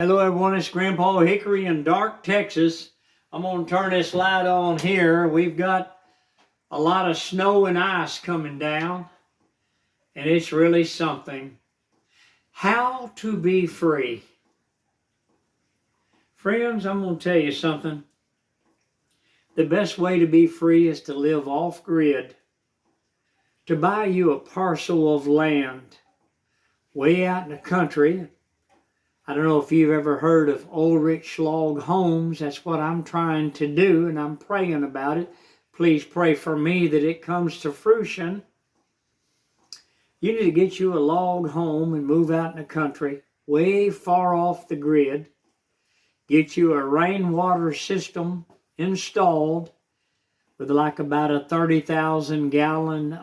Hello everyone, it's Grandpa Hickory in Dark, Texas. I'm going to turn this light on here. We've got a lot of snow and ice coming down, and it's really something. How to be free. Friends, I'm going to tell you something. The best way to be free is to live off-grid. To buy you a parcel of land way out in the country. I don't know if you've ever heard of Ulrich log homes. That's what I'm trying to do, and I'm praying about it. Please pray for me that it comes to fruition. You need to get you a log home and move out in the country, way far off the grid. Get you a rainwater system installed with like about a 30,000 gallon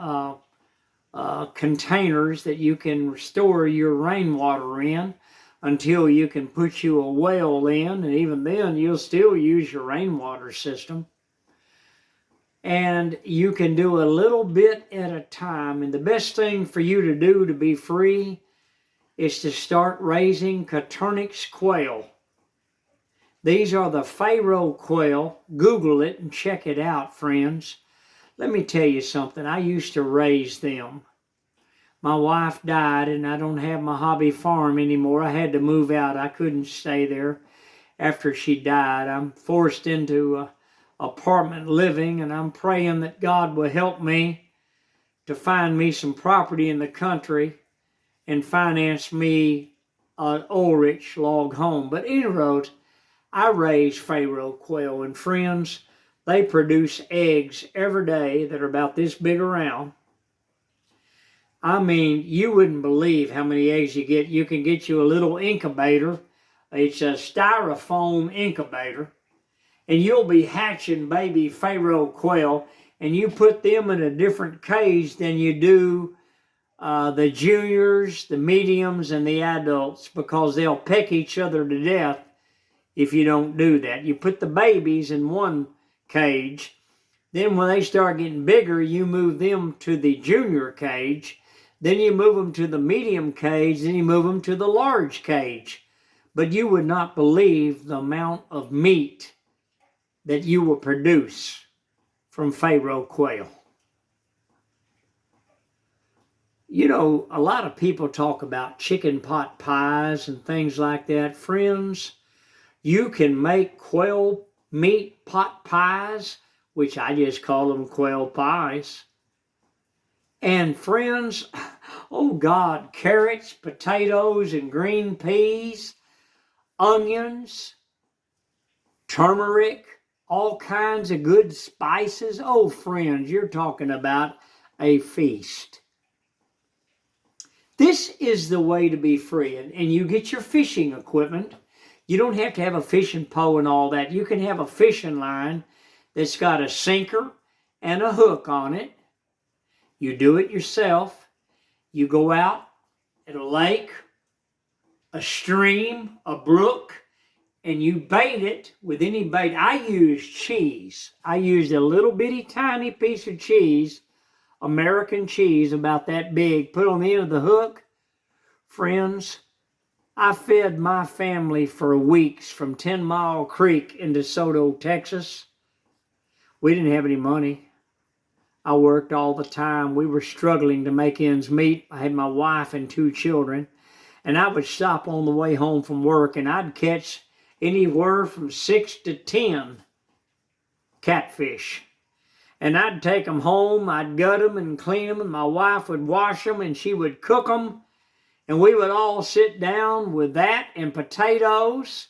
containers that you can store your rainwater in, until you can put you a well in, and even then you'll still use your rainwater system. And you can do a little bit at a time. And the best thing for you to do to be free is to start raising Coturnix quail. These are the Pharaoh quail. Google it and check it out, friends. Let me tell you something. I used to raise them. My wife died and I don't have my hobby farm anymore. I had to move out. I couldn't stay there after she died. I'm forced into apartment living, and I'm praying that God will help me to find me some property in the country and finance me an Ulrich log home. But anyway, I raise Pharaoh quail, and friends, they produce eggs every day that are about this big around. I mean, you wouldn't believe how many eggs you get. You can get you a little incubator. It's a styrofoam incubator. And you'll be hatching baby Pharaoh quail. And you put them in a different cage than you do the juniors, the mediums, and the adults, because they'll peck each other to death if you don't do that. You put the babies in one cage. Then when they start getting bigger, you move them to the junior cage. Then you move them to the medium cage, then you move them to the large cage. But you would not believe the amount of meat that you will produce from Pharaoh quail. You know, a lot of people talk about chicken pot pies and things like that. Friends, you can make quail meat pot pies, which I just call them quail pies. And friends, oh God, carrots, potatoes, and green peas, onions, turmeric, all kinds of good spices. Oh, friends, you're talking about a feast. This is the way to be free. And you get your fishing equipment. You don't have to have a fishing pole and all that. You can have a fishing line that's got a sinker and a hook on it. You do it yourself. You go out at a lake, a stream, a brook, and you bait it with any bait. I used cheese. I used a little bitty tiny piece of cheese, American cheese, about that big, put on the end of the hook. Friends, I fed my family for weeks from 10 Mile Creek in DeSoto, Texas. We didn't have any money. I worked all the time. We were struggling to make ends meet. I had my wife and 2 children. And I would stop on the way home from work, and I'd catch anywhere from 6 to 10 catfish. And I'd take them home. I'd gut them and clean them, and my wife would wash them, and she would cook them. And we would all sit down with that and potatoes.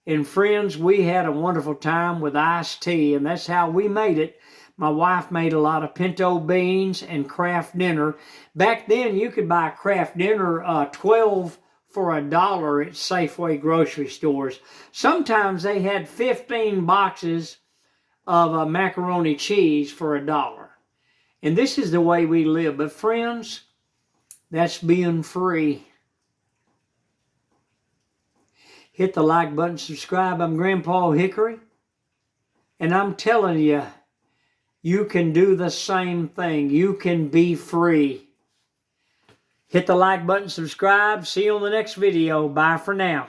And friends, we had a wonderful time with iced tea, and that's how we made it. My wife made a lot of pinto beans and Kraft Dinner. Back then, you could buy Kraft Dinner 12 for $1 at Safeway grocery stores. Sometimes they had 15 boxes of macaroni cheese for $1. And this is the way we live. But friends, that's being free. Hit the like button, subscribe. I'm Grandpa Hickory. And I'm telling you, you can do the same thing. You can be free. Hit the like button, subscribe. See you on the next video. Bye for now.